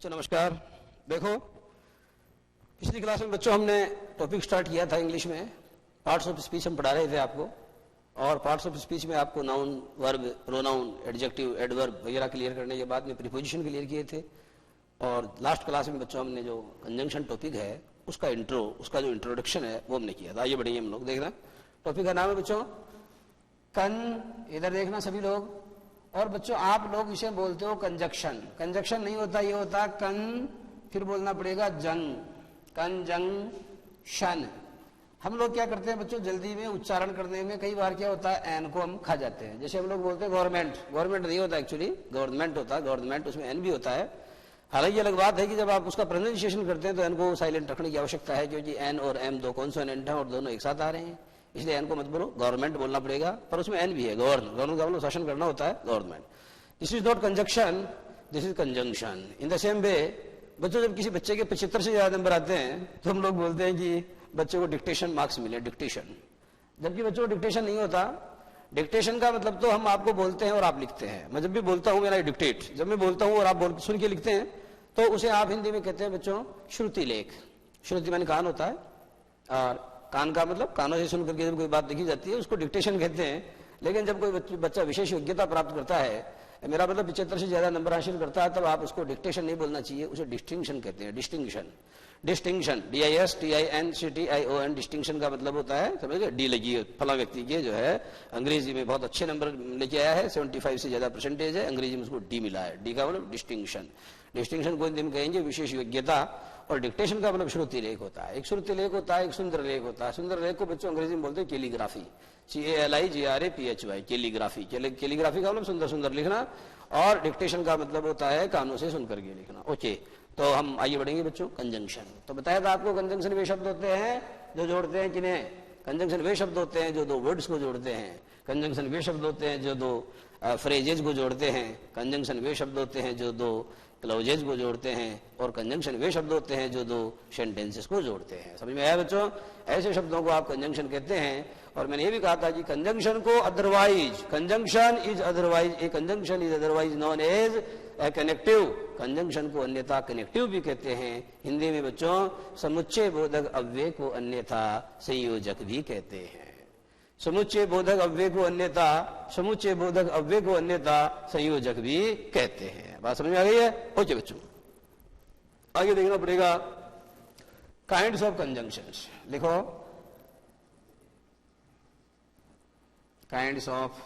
बच्चों नमस्कार। देखो, पिछली क्लास में बच्चों हमने टॉपिक स्टार्ट किया था इंग्लिश में। पार्ट्स ऑफ स्पीच हम पढ़ा रहे थे आपको, और पार्ट्स ऑफ स्पीच में आपको noun, verb, pronoun, adjective, adverb वगैरह क्लियर करने के बाद में प्रीपोजिशन क्लियर किए थे। और लास्ट क्लास में बच्चों हमने जो कंजंक्शन टॉपिक है उसका इंट्रो, उसका जो इंट्रोडक्शन है वो हमने किया था। आइए बढ़िए हम लोग देखना। टॉपिक का नाम है बच्चों कन, इधर देखना सभी लोग। और बच्चों आप लोग इसे बोलते हो कंजक्शन। कंजक्शन नहीं होता, ये होता कन, फिर बोलना पड़ेगा जंग, कंजंक्शन। हम लोग क्या करते हैं बच्चों, जल्दी में उच्चारण करने में कई बार क्या होता है एन को हम खा जाते हैं। जैसे हम लोग बोलते हैं गवर्नमेंट, गवर्नमेंट नहीं होता एक्चुअली, गवर्नमेंट होता है, गवर्नमेंट उसमें एन भी होता है। हालांकि अलग बात है कि जब आप उसका प्रोनाउंसिएशन करते हैं तो एन को साइलेंट रखने की आवश्यकता है, क्योंकि एन और एम दो कॉन्सोनेंट हैं और दोनों एक साथ आ रहे हैं, इसलिए एन को मत बोलो, गवर्नमेंट बोलना पड़ेगा। पर उसमें एन भी है, गवर्न, गवर्न का मतलब शासन करना होता है, government. This is not conjunction, this is conjunction. In the same way बच्चों, जब किसी बच्चे के 75 से ज्यादा नंबर आते हैं तो हम लोग बोलते हैं कि बच्चे को डिक्टेशन मार्क्स मिले, डिक्टेशन। जबकि बच्चों को डिक्टेशन नहीं होता। डिक्टेशन का मतलब तो हम आपको बोलते हैं और आप लिखते हैं। मैं जब भी बोलता हूं मेरा डिक्टेट, जब मैं बोलता हूं और आप सुन के लिखते हैं तो उसे आप हिंदी में कहते हैं बच्चों श्रुति लेख। श्रुति माने कान होता है, और कान का मतलब कानों से सुन करके जब कोई बात लिखी जाती है उसको डिक्टेशन कहते हैं। लेकिन जब कोई बच्चा विशेष योग्यता प्राप्त करता है, मेरा मतलब 75 से ज्यादा नंबर हासिल करता है, तब आप उसको डिक्टेशन नहीं बोलना चाहिए, उसे डिस्टिंक्शन कहते हैं। डिस्टिंक्शन, डिस्टिंक्शन, DISTINCTION, डिस्टिंक्शन का मतलब होता है, समझे, डी लगी है फला व्यक्ति के जो है अंग्रेजी में बहुत अच्छे नंबर लेके आया है, 75 से ज्यादा परसेंटेज है, अंग्रेजी में उसको डी मिला है। डी का मतलब डिस्टिंक्शन। डिस्टिंक्शन को हिंदी में कहेंगे विशेष योग्यता। और डिक्टेशन का मतलब श्रुति लेख होता है। एक श्रुति लेख होता है, एक सुंदर लेख होता है। सुंदर लेख को बच्चों अंग्रेजी में बोलते हैं कैलीग्राफी, CALIGRAPHY, कैलीग्राफी। कैलीग्राफी का मतलब सुंदर सुंदर लिखना, और डिक्टेशन का मतलब होता है कानों से सुन करके लिखना। ओके, तो हम आइए बढ़ेंगे बच्चों कंजंक्शन। तो बताया था आपको कंजंक्शन वे शब्द होते हैं जो जोड़ते हैं किन्हें, कंजंक्शन वे शब्द होते हैं जो दो वर्ड्स को जोड़ते हैं। कंजंक्शन वे शब्द होते हैं जो दो फ्रेजेज को जोड़ते हैं। कंजंक्शन वे शब्द होते हैं जो दो क्लॉजेज को जोड़ते हैं। और कंजंक्शन वे शब्द होते हैं जो दो सेंटेंसेस को जोड़ते हैं। समझ में आया बच्चों? ऐसे शब्दों को आप कंजंक्शन कहते हैं। और मैंने ये भी कहा था कि कंजंक्शन को otherwise, conjunction is otherwise, a conjunction is otherwise known as a connective. Conjunction को अन्यथा कनेक्टिव भी कहते हैं। हिंदी में बच्चों समुच्चय बोधक अव्यय को अन्यथा संयोजक भी कहते हैं। समुच्चय बोधक अव्यय को अन्यथा, समुच्चय बोधक अव्यय को अन्यथा संयोजक भी कहते हैं। बात समझ में आ गई है? ओके बच्चों, आगे देखना पड़ेगा काइंड्स ऑफ कंजंक्शंस। लिखो, काइंड्स ऑफ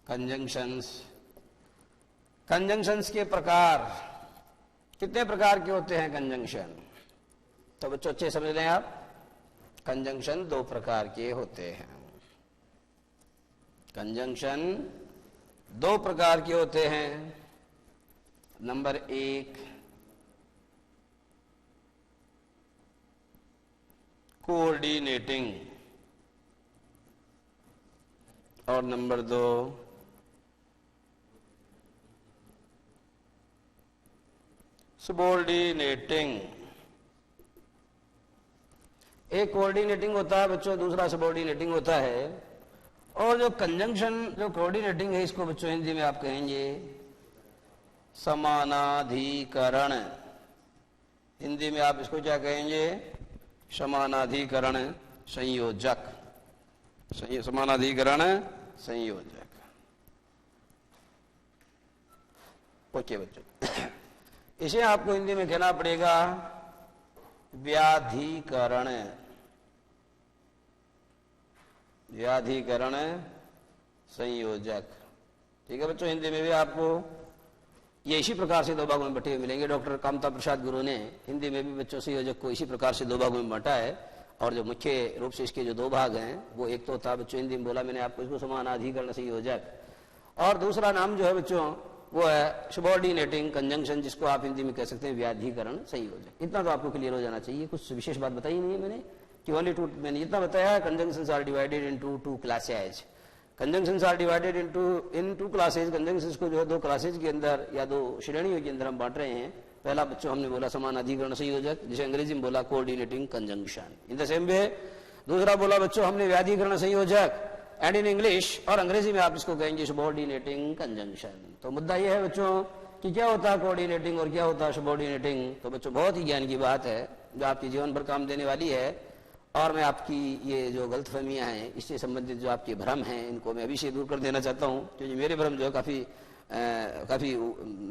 कंजंक्शंस। कंजंक्शंस के प्रकार, कितने प्रकार के होते हैं कंजंक्शन? तो बच्चों अच्छे समझ लें आप, कंजंक्शन दो प्रकार के होते हैं। कंजंक्शन दो प्रकार के होते हैं। नंबर 1 कोऑर्डिनेटिंग, और नंबर 2 सबऑर्डिनेटिंग। एक कोऑर्डिनेटिंग होता है बच्चों, दूसरा सबऑर्डिनेटिंग होता है। और जो कंजंक्शन, जो कोऑर्डिनेटिंग है, इसको बच्चों हिंदी में आप कहेंगे समानाधिकरण। हिंदी में आप इसको क्या कहेंगे? समानाधिकरण संयोजक। समानाधिकरण संयोजक। ओके बच्चों, इसे आपको हिंदी में कहना पड़ेगा व्याधिकरण। व्याधिकरण संयोजक। ठीक है बच्चों, हिंदी में भी आपको ये इसी प्रकार से दो भागों में बटे हुए मिलेंगे। डॉक्टर कामता प्रसाद गुरु ने हिंदी में भी बच्चों संयोजक को इसी प्रकार से दो भागों में बांटा है। और जो मुख्य रूप से इसके जो दो भाग हैं वो एक तो होता है बच्चों, हिंदी में बोला मैंने आपको, इसको समानाधिकरण संयोजक, और दूसरा नाम जो है बच्चों वो है सबऑर्डिनेटिंग कंजंक्शन, जिसको आप हिंदी में कह सकते हैं व्याधिकरण संयोजक। इतना तो आपको क्लियर हो जाना चाहिए। कुछ विशेष बात बताई नहीं है मैंने, कि ओनली टू, मैंने इतना बताया conjunctions are divided into 2 classes. Conjunctions are divided in 2 classes. Conjunctions को जो है 2 क्लासेज के अंदर या 2 श्रेणियों के अंदर हम बांट रहे हैं। पहला बच्चों हमने बोला समानाधिकरण संयोजक, जिसे अंग्रेजी में बोला coordinating conjunction. In the same way दूसरा बोला बच्चों हमने व्याधिकरण संयोजक, एंड इन इंग्लिश, और अंग्रेजी में आप इसको कहेंगे सबऑर्डिनेटिंग कंजंक्शन। तो मुद्दा यह है बच्चों कि क्या होता है कोऑर्डिनेटिंग और क्या होता है सबऑर्डिनेटिंग। तो बच्चों बहुत ही ज्ञान की बात है जो आपके जीवन भर काम देने वाली है, और मैं आपकी ये जो गलतफहमियां हैं, इससे संबंधित जो आपके भ्रम हैं, इनको मैं अभी से दूर कर देना चाहता हूँ। क्योंकि मेरे भ्रम जो है काफ़ी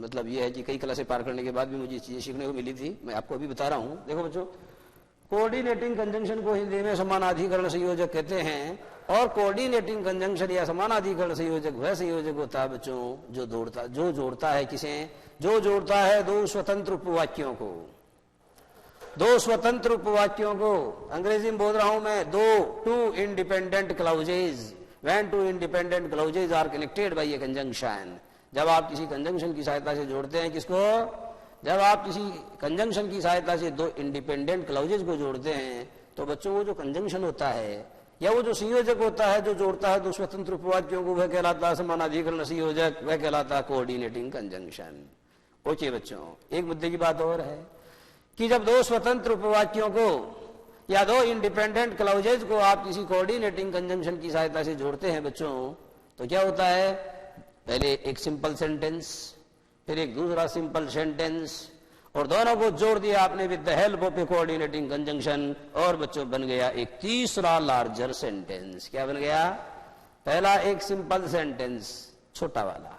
मतलब ये है कि कई क्लासें पार करने के बाद भी मुझे चीज़ें सीखने को मिली थी। मैं आपको अभी बता रहा हूँ। देखो बच्चों, कोऑर्डिनेटिंग कंजंक्शन को हिंदी में समानाधिकरण संयोजक कहते हैं, और कोऑर्डिनेटिंग कंजंक्शन या समानाधिकरण संयोजक वह संयोजक होता है बच्चों जो जोड़ता है किसे, जो जोड़ता है दो स्वतंत्र उपवाक्यों को, दो स्वतंत्र उपवाक्यों को। अंग्रेजी में बोल रहा हूं मैं, two independent clauses, when two independent clauses are connected by a conjunction. जब आप किसी कंजंक्शन की सहायता से जोड़ते हैं किसको, जब आप किसी कंजंक्शन की सहायता से दो इंडिपेंडेंट क्लाउजेज को जोड़ते हैं, तो बच्चों वो जो कंजंक्शन होता है या वो जो संयोजक होता है जो जोड़ता है दो स्वतंत्र उपवाक्यों को, वह कहलाता है समानाधिकरण संयोजक, वह कहलाता है कोऑर्डिनेटिंग कंजंक्शन। ओके बच्चों, एक मुद्दे की बात और है कि जब दो स्वतंत्र उपवाक्यों को या दो इंडिपेंडेंट क्लाउजेज को आप किसी कोऑर्डिनेटिंग कंजंक्शन की सहायता से जोड़ते हैं बच्चों, तो क्या होता है, पहले एक सिंपल सेंटेंस, फिर एक दूसरा सिंपल सेंटेंस, और दोनों को जोड़ दिया आपने with the help of a coordinating conjunction, और बच्चों बन गया एक तीसरा लार्जर सेंटेंस। क्या बन गया, पहला एक सिंपल सेंटेंस छोटा वाला,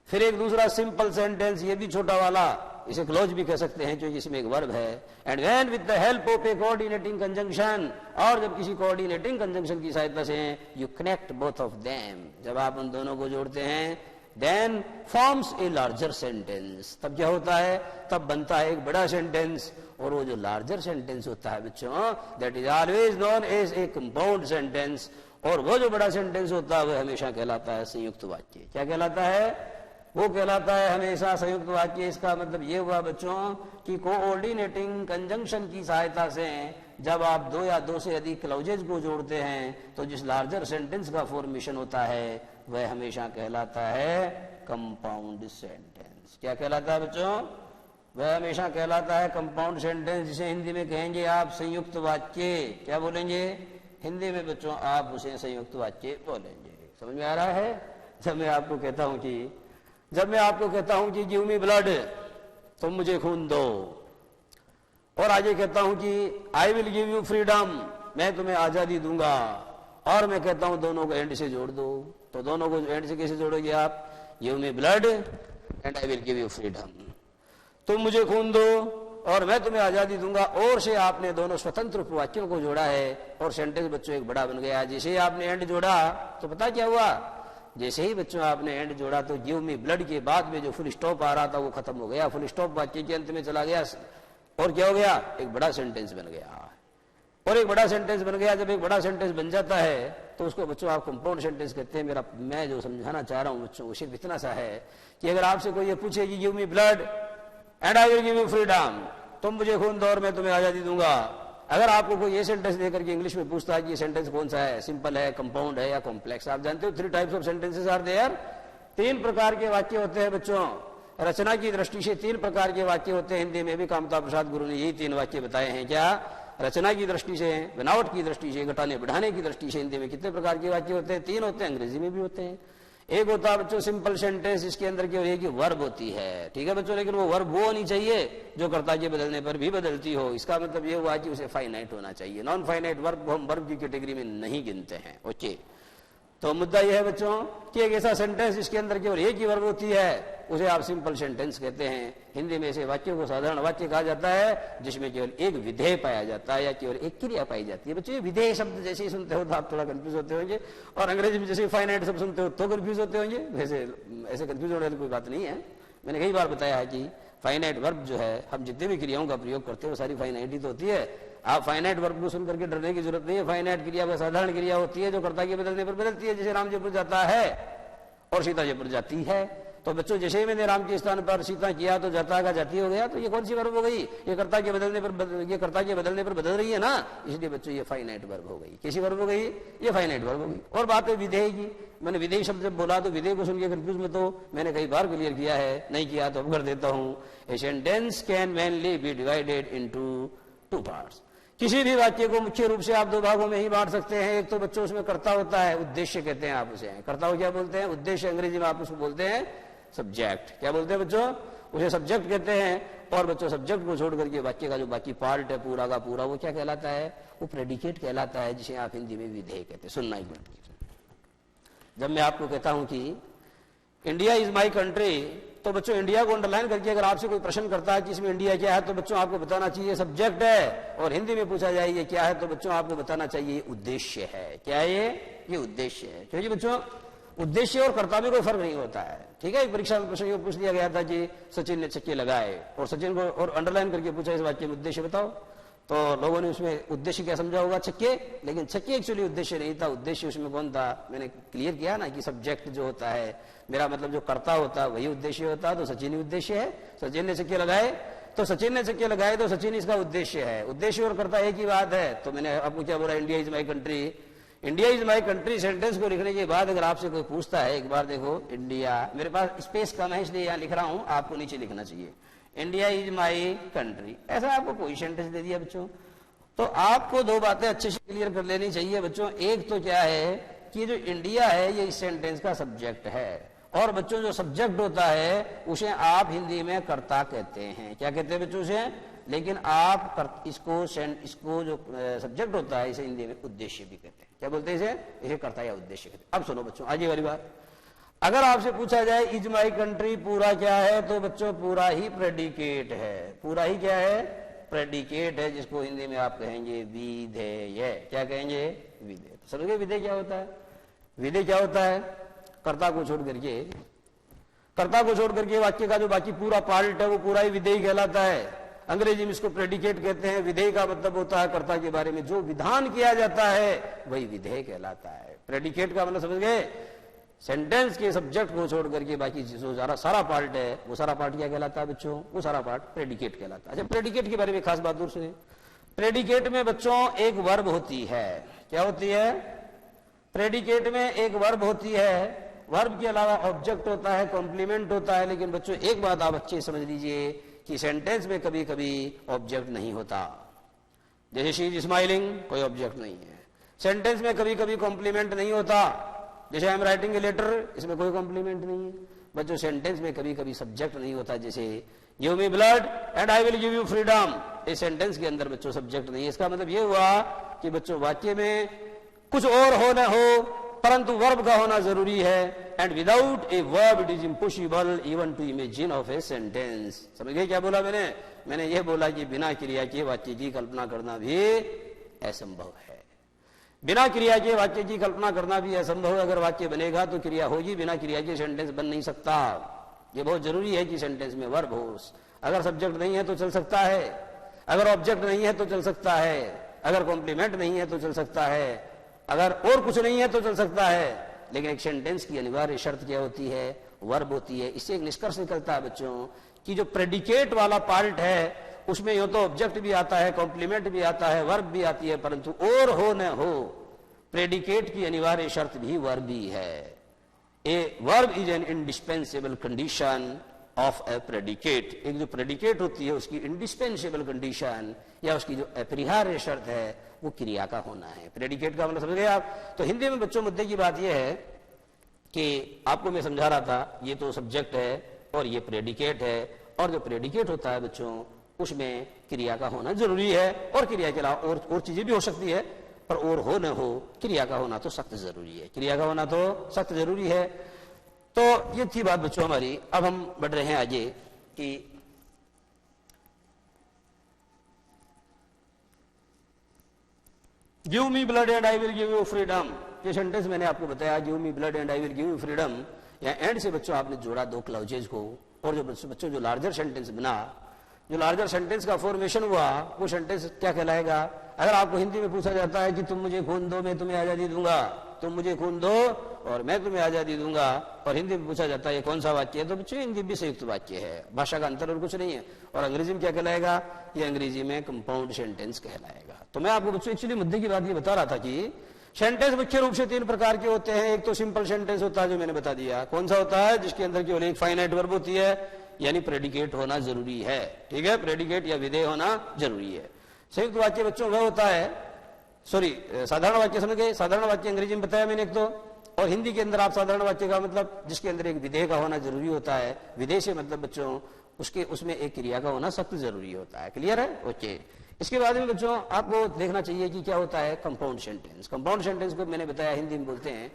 फिर एक दूसरा सिंपल सेंटेंस ये भी छोटा वाला, इसे क्लोज भी कह सकते हैं क्योंकि इसमें एक वर्ब है। And when with the help of a coordinating conjunction, और जब किसी कोऑर्डिनेटिंग कंजंक्शन की सहायता से you connect both of them, जब आप उन दोनों को जोड़ते हैं, then forms a larger sentence, तब क्या होता है, तब बनता है एक बड़ा सेंटेंस। और वो जो लार्जर सेंटेंस होता है बच्चों, that is always known as a compound sentence, और वो जो बड़ा सेंटेंस होता है वह हमेशा कहलाता है संयुक्त वाक्य। क्या कहलाता है, वो कहलाता है हमेशा संयुक्त वाक्य। इसका मतलब ये हुआ बच्चों कि कोऑर्डिनेटिंग कंजंक्शन की सहायता से जब आप दो या दो से अधिक क्लाउजेज को जोड़ते हैं, तो जिस लार्जर सेंटेंस का फॉर्मेशन होता है वह हमेशा कहलाता है कंपाउंड सेंटेंस। क्या कहलाता है बच्चों, वह हमेशा कहलाता है कंपाउंड सेंटेंस, जिसे हिंदी में कहेंगे आप संयुक्त वाक्य। क्या बोलेंगे हिंदी में बच्चों, आप उसे संयुक्त वाक्य बोलेंगे। समझ में आ रहा है। जब मैं आपको कहता हूं कि गिव मी ब्लड, तुम मुझे खून दो, और आगे कहता हूं कि I will give you freedom, मैं तुम्हें आजादी दूंगा, और मैं कहता हूं दोनों को एंड से जोड़ दो, तो दोनों को एंड से कैसे जोड़ोगे आप, give me blood and I will give you freedom, तुम मुझे खून दो और मैं तुम्हें आजादी दूंगा, और से आपने दोनों स्वतंत्र उपवाक्यों को जोड़ा है, और सेंटेंस बच्चों एक बड़ा बन गया। जैसे ही आपने एंड जोड़ा तो पता क्या हुआ, जैसे ही बच्चों आपने एंड जोड़ा तो गिव मी ब्लड के बाद में जो फुल स्टॉप आ रहा था वो खत्म हो गया, फुल स्टॉप वाक्य के अंत में चला गया, और क्या हो गया, एक बड़ा सेंटेंस बन गया। और एक बड़ा सेंटेंस बन गया, जब एक बड़ा सेंटेंस बन जाता है तो उसको बच्चों आप कंपाउंड सेंटेंस कहते हैं। मैं जो समझाना चाह रहा हूं बच्चों वो सिर्फ इतना सा है कि अगर आपसे कोई ये पूछे कि give me blood and I will give you freedom, तुम मुझे खून दो और मैं तुम्हें आजादी दूंगा, अगर आपको कोई ये सेंटेंस देकर के इंग्लिश में पूछता है कि ये सेंटेंस कौन सा है, सिंपल है, कंपाउंड है या कॉम्प्लेक्स, आप जानते हो 3 types of sentences are there, 3 प्रकार के वाक्य होते हैं बच्चों। रचना की दृष्टि से 3 प्रकार के वाक्य होते हैं। हिंदी में भी कामता प्रसाद गुरु ने यही 3 वाक्य बताए हैं। क्या, रचना की दृष्टि से, बनावट की दृष्टि से, घटाने बढ़ाने की दृष्टि से हिंदी में कितने प्रकार के वाक्य होते हैं, 3 होते हैं, अंग्रेजी में भी होते हैं। एक होता है बच्चों सिंपल सेंटेंस, इसके अंदर केवल एक ही वर्ब होती है, ठीक है बच्चों, लेकिन वो वर्ब वो होनी चाहिए जो कर्ता के बदलने पर भी बदलती हो। इसका मतलब ये हुआ कि उसे फाइनाइट होना चाहिए। नॉन फाइनाइट वर्ब हम वर्ब की कैटेगरी में नहीं गिनते हैं। ओके, तो मुद्दा यह है बच्चों कि एक ऐसा सेंटेंस जिसके अंदर केवल एक ही वर्ब होती है उसे आप सिंपल सेंटेंस कहते हैं। हिंदी में ऐसे वाक्यों को साधारण वाक्य कहा जाता है जिसमें केवल एक विधेय पाया जाता है या केवल एक क्रिया पाई जाती है। बच्चों ये विधेय शब्द जैसे ही सुनते हो तो आप थोड़ा कंफ्यूज होते होंगे, और अंग्रेजी में जैसे फाइनाइट शब्द सुनते हो तो कंफ्यूज होते होंगे। वैसे ऐसे कंफ्यूज होने वाली कोई बात नहीं है। मैंने कई बार बताया है कि फाइनाइट वर्ब जो है, हम जितने भी क्रियाओं का प्रयोग करते हैं वो सारी फाइनाइट ही तो होती है। आप फाइनाइट वर्ब को सुनकर के डरने की जरूरत नहीं है। फाइनाइट क्रिया वह साधारण क्रिया होती है जो कर्ता के बदलने पर बदलती है। जैसे राम जयपुर जाता है और सीता जयपुर जाती है, तो बच्चों जैसे ही मैंने राम के स्थान पर सीता किया तो जाता का जाती हो गया, तो ये कौन सी वर्ब हो गई, ये कर्ता के बदलने पर बदल रही है ना, इसलिए बच्चों ये फाइनाइट वर्ब हो गई। कैसी वर्ब हो गई, ये फाइनाइट वर्ब हो गई। और बात है विधेय की। मैंने विधेय शब्द जब बोला तो विधेय को सुन के कंफ्यूज में तो मैंने कई बार क्लियर किया है, नहीं किया तो अब कर देता हूं। A sentence can mainly be divided into 2 parts. किसी भी वाक्य को मुख्य रूप से आप दो भागों में ही बांट सकते हैं। एक तो बच्चों उसमें कर्ता होता है, उद्देश्य कहते हैं आप उसे। कर्ता को क्या बोलते हैं? उद्देश्य। अंग्रेजी में आप उसको बोलते हैं सब्जेक्ट। क्या बोलते हैं बच्चों? उसे सब्जेक्ट कहते हैं। और बच्चों सब्जेक्ट को छोड़ करके वाक्य का जो बाकी पार्ट है पूरा का पूरा, वो क्या कहलाता है? वो प्रेडिकेट कहलाता है, जिसे आप हिंदी में विधेय कहते हैं। सुनना एक मिनट। जब मैं आपको कहता हूं कि इंडिया इज माई कंट्री, तो बच्चों इंडिया को अंडरलाइन करके अगर आपसे कोई प्रश्न करता है कि इसमें इंडिया क्या है, तो बच्चों आपको बताना चाहिए सब्जेक्ट है। और हिंदी में पूछा जाए ये क्या है, तो बच्चों आपको बताना चाहिए उद्देश्य है। क्या है ये उद्देश्य है। क्योंकि बच्चों उद्देश्य और कर्ता में कोई फर्क नहीं होता है। ठीक है, एक परीक्षा में प्रश्न पूछ लिया गया था कि सचिन ने छक्के लगाए, और सचिन को और अंडरलाइन करके पूछा इस वाक्य में उद्देश्य बताओ, तो लोगों ने उसमें उद्देश्य क्या समझा होगा? छक्के। लेकिन छक्के एक्चुअली उद्देश्य नहीं था। उद्देश्य उसमें कौन था? मैंने क्लियर किया ना कि सब्जेक्ट जो होता है, मेरा मतलब जो कर्ता होता है वही उद्देश्य होता है। तो सचिन ही उद्देश्य है। सचिन ने छक्के लगाए तो सचिन ने छक्के लगाए, तो सचिन इसका उद्देश्य है। उद्देश्य और कर्ता एक ही बात है। तो मैंने आपको क्या बोला? India is my country. India is my country sentence को लिखने के बाद अगर आपसे कोई पूछता है, एक बार देखो इंडिया, मेरे पास स्पेस कम है इसलिए यहां लिख रहा हूं, आपको नीचे लिखना चाहिए इंडिया इज माई कंट्री। ऐसा आपको कोई सेंटेंस दे दिया बच्चों, तो आपको दो बातें अच्छे से क्लियर कर लेनी चाहिए बच्चों। एक तो क्या है कि जो इंडिया है ये इस सेंटेंस का सब्जेक्ट है, और बच्चों जो सब्जेक्ट होता है उसे आप हिंदी में कर्ता कहते हैं। क्या कहते हैं बच्चों से? लेकिन आप इसको जो सब्जेक्ट होता है इसे हिंदी में उद्देश्य भी कहते हैं। क्या बोलते हैं इसे कर्ता या उद्देश्य कहते हैं। अब सुनो बच्चों, आज ये वाली बात, अगर आपसे पूछा जाए इज माई कंट्री पूरा क्या है, तो बच्चों पूरा ही प्रेडिकेट है। पूरा ही क्या है? प्रेडिकेट है, जिसको हिंदी में आप कहेंगे विधेय। क्या कहेंगे? विधेय। तो समझ गए विधेय क्या होता है? विधेय क्या होता है? कर्ता को छोड़ करके वाक्य का जो बाकी पूरा पार्ट है वो पूरा ही विधेय कहलाता है। अंग्रेजी में इसको प्रेडिकेट कहते हैं। विधेय का मतलब होता है कर्ता के बारे में जो विधान किया जाता है वही विधेय कहलाता है। प्रेडिकेट का मतलब समझ गए? सेंटेंस के सब्जेक्ट को छोड़ करके बाकी जो सारा पार्ट है, वो सारा पार्ट क्या कहलाता है बच्चों? वो सारा पार्ट प्रेडिकेट कहलाता है। अच्छा, प्रेडिकेट के बारे में खास बात दूर सुनिए। प्रेडिकेट में बच्चों एक वर्ब होती है। क्या होती है? प्रेडिकेट में एक वर्ब होती है। वर्ब के अलावा ऑब्जेक्ट होता है, कॉम्प्लीमेंट होता है। लेकिन बच्चों एक बात आप अच्छे समझ लीजिए कि सेंटेंस में कभी कभी ऑब्जेक्ट नहीं होता। जैसे शी इज स्माइलिंग, कोई ऑब्जेक्ट नहीं है। सेंटेंस में कभी कभी कॉम्प्लीमेंट नहीं होता। जैसे I am writing a letter, इसमें कोई कॉम्प्लीमेंट नहीं है। बच्चों सेंटेंस में कभी कभी सब्जेक्ट नहीं होता। जैसे give me blood and I will give you freedom, इस सेंटेंस के अंदर बच्चों सब्जेक्ट नहीं है। इसका मतलब ये हुआ कि बच्चों वाक्य में कुछ और हो न हो, परंतु वर्ब का होना जरूरी है। And without a verb it is impossible even to imagine of a sentence. समझ गए क्या बोला मैंने? मैंने ये बोला कि बिना क्रिया के वाक्य की कल्पना करना भी असंभव है। बिना क्रिया के वाक्य की कल्पना करना भी असंभव है। अगर वाक्य बनेगा तो क्रिया होगी, बिना क्रिया के सेंटेंस बन नहीं सकता। ये बहुत जरूरी है कि सेंटेंस में वर्ब हो। अगर सब्जेक्ट नहीं है तो चल सकता है, अगर ऑब्जेक्ट नहीं है तो चल सकता है, अगर कॉम्प्लीमेंट नहीं है तो चल सकता है, अगर और कुछ नहीं है तो चल सकता है। लेकिन एक सेंटेंस की अनिवार्य शर्त क्या होती है? वर्ब होती है। इससे एक निष्कर्ष निकलता है बच्चों कि जो प्रेडिकेट वाला पार्ट है उसमें यो तो ऑब्जेक्ट भी आता है, कॉम्प्लीमेंट भी आता है, वर्ब भी आती है, परंतु और हो न हो प्रेडिकेट की अनिवार्य शर्त भी वर्ब ही है। A verb is an indispensable condition of A predicate. एक जो प्रेडिकेट होती है उसकी इंडिस्पेंसेबल कंडीशन या उसकी जो अपरिहार्य शर्त है वो क्रिया का होना है। प्रेडिकेट का मतलब समझ गए आप? तो हिंदी में बच्चों मुद्दे की बात यह है कि आपको मैं समझा रहा था ये तो सब्जेक्ट है और ये प्रेडिकेट है, और जो प्रेडिकेट होता है बच्चों उसमें क्रिया का होना जरूरी है। और क्रिया के अलावा और चीजें भी हो सकती है, पर और हो न हो क्रिया का होना तो सख्त जरूरी है। क्रिया का होना तो सख्त जरूरी है। तो ये थी बात बच्चों हमारी। अब हम बढ़ रहे हैं आगे कि give me blood and I will give you freedom. ये सेंटेंस मैंने आपको बताया, give me blood and I will give you freedom. या एंड से बच्चों आपने जोड़ा दो क्लाउजेज को, और जो बच्चों जो लार्जर सेंटेंस बना, जो लार्जर सेंटेंस का फॉर्मेशन हुआ, वो सेंटेंस क्या कहलाएगा? अगर आपको हिंदी में पूछा जाता है कि तुम मुझे खून दो मैं तुम्हें आजादी दूंगा, तुम मुझे खून दो और मैं तुम्हें आजादी दूंगा, और हिंदी में पूछा जाता है ये कौन सा वाक्य है, तो बच्चों हिंदी भी संयुक्त वाक्य है, भाषा का अंतर और कुछ नहीं है। और अंग्रेजी में क्या कहलाएगा? ये अंग्रेजी में कंपाउंड सेंटेंस कहलाएगा। तो मैं आपको बच्चों एक्चुअली मुद्दे की बात ये बता रहा था कि सेंटेंस मुख्य रूप से तीन प्रकार के होते हैं। एक तो सिंपल सेंटेंस होता है जो मैंने बता दिया। कौन सा होता है? जिसके अंदर केवल एक फाइनाइट वर्ब होती है, यानी प्रेडिकेट होना जरूरी है। ठीक है, प्रेडिकेट या विधेय होना जरूरी है। संयुक्त वाक्य बच्चों वह होता है, सॉरी साधारण वाक्य समझ गए, साधारण वाक्य अंग्रेजी में बताया मैंने एक तो, और हिंदी के अंदर आप साधारण वाक्य का मतलब जिसके अंदर एक विधेय का होना जरूरी होता है, विधेय से मतलब बच्चों उसके उसमें एक क्रिया का होना सख्त जरूरी होता है। क्लियर है? ओके। इसके बाद में बच्चों आपको देखना चाहिए कि क्या होता है कंपाउंड सेंटेंस। कंपाउंड सेंटेंस को मैंने बताया हिंदी में बोलते हैं,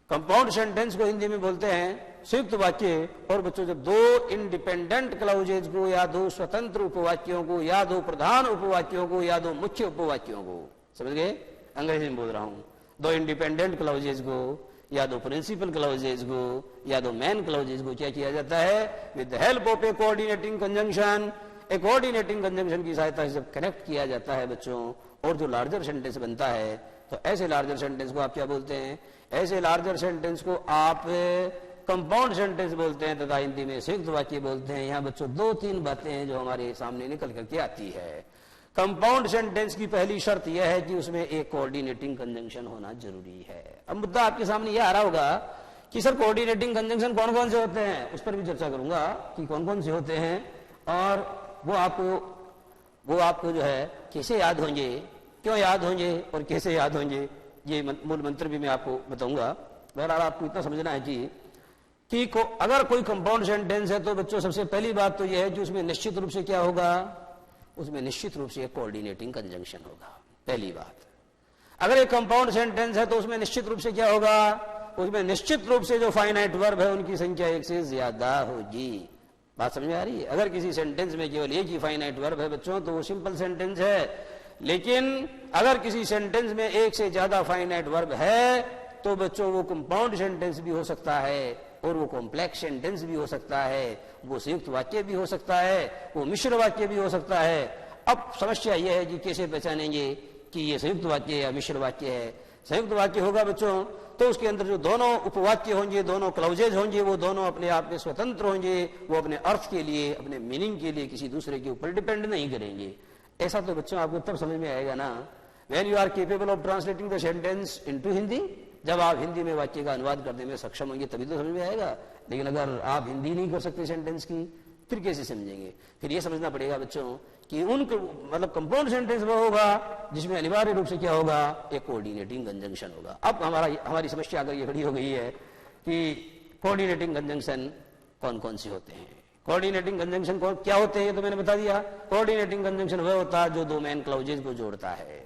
कंपाउंड सेंटेंस को हिंदी में बोलते हैं संयुक्त वाक्य। और बच्चों जब दो इंडिपेंडेंट क्लाउजेज को या दो स्वतंत्र उपवाक्यों को या दो प्रधान उपवाक्यों को या दो मुख्य उपवाक्यों को, समझ गए, अंग्रेजी में बोल रहा हूं, दो इंडिपेंडेंट क्लाउजेज को या दो प्रिंसिपल क्लाउजेज को या दो मेन क्लाउजेज को क्या किया जाता है, with the help of a coordinating conjunction, एक कोऑर्डिनेटिंग कंजंक्शन की सहायता से जब कनेक्ट किया जाता है बच्चों और जो लार्जर सेंटेंस बनता है, तो ऐसे लार्जर सेंटेंस को आप क्या बोलते हैं, ऐसे लार्जर सेंटेंस को आप कंपाउंड सेंटेंस बोलते हैं तथा हिंदी में संयुक्त वाक्य बोलते हैं। यहाँ बच्चों दो तीन बातें हैं जो हमारे सामने निकल करके आती है। कंपाउंड सेंटेंस की पहली शर्त यह है कि उसमें एक कोऑर्डिनेटिंग कंजंक्शन होना जरूरी है। अब मुद्दा आपके सामने यह आ रहा होगा कि सर कोऑर्डिनेटिंग कंजंक्शन कौन कौन से होते हैं, उस पर भी चर्चा करूंगा कि कौन कौन से होते हैं और वो आपको जो है कैसे याद होंगे, क्यों याद होंगे और कैसे याद होंगे, ये मूल मंत्र भी मैं आपको बताऊंगा। बहरहाल आपको इतना समझना है कि अगर कोई कंपाउंड सेंटेंस है तो बच्चों सबसे पहली बात तो यह है कि उसमें निश्चित रूप से क्या होगा, उसमें निश्चित रूप से एक कोऑर्डिनेटिंग कंजंक्शन होगा। पहली बात, अगर एक कंपाउंड सेंटेंस है तो उसमें निश्चित रूप से क्या होगा, उसमें निश्चित रूप से जो फाइनाइट वर्ब है उनकी संख्या एक से ज्यादा होगी। बात समझ में आ रही है? अगर किसी सेंटेंस में केवल एक ही फाइनाइट वर्ब है बच्चों तो वो सिंपल सेंटेंस है, लेकिन अगर किसी सेंटेंस में एक से ज्यादा फाइनाइट वर्ब है तो बच्चों वो कंपाउंड सेंटेंस भी हो सकता है और वो कॉम्प्लेक्स सेंटेंस भी हो सकता है, वो संयुक्त वाक्य भी हो सकता है, वो मिश्र वाक्य भी हो सकता है। अब समस्या यह है कि कैसे पहचानेंगे कि ये संयुक्त वाक्य या मिश्र वाक्य है। संयुक्त वाक्य होगा बच्चों तो उसके अंदर जो दोनों उपवाक्य होंगे, दोनों क्लाउजेज होंगे, वो दोनों अपने आप में स्वतंत्र होंगे, वो अपने अर्थ के लिए, अपने मीनिंग के लिए किसी दूसरे के ऊपर डिपेंड नहीं करेंगे। ऐसा तो बच्चों आपको तब समझ में आएगा ना when you are capable of translating the sentence into Hindi, जब आप हिंदी में वाक्य का अनुवाद करने में सक्षम होंगे तभी तो समझ में आएगा। लेकिन अगर आप हिंदी नहीं कर सकते सेंटेंस की फिर कैसे समझेंगे? फिर ये समझना पड़ेगा बच्चों कि उनको मतलब कंपाउंड सेंटेंस वो होगा जिसमें अनिवार्य रूप से क्या होगा, एक कोऑर्डिनेटिंग कंजंक्शन होगा। अब हमारी समस्या अगर ये खड़ी हो गई है कि कोऑर्डिनेटिंग कंजंक्शन कौन कौन से होते हैं। कोऑर्डिनेटिंग कंजंक्शन क्या होते हैं ये तो मैंने बता दिया। कोऑर्डिनेटिंग कंजंक्शन वह होता है जो दो मेन क्लाउजेज को जोड़ता है।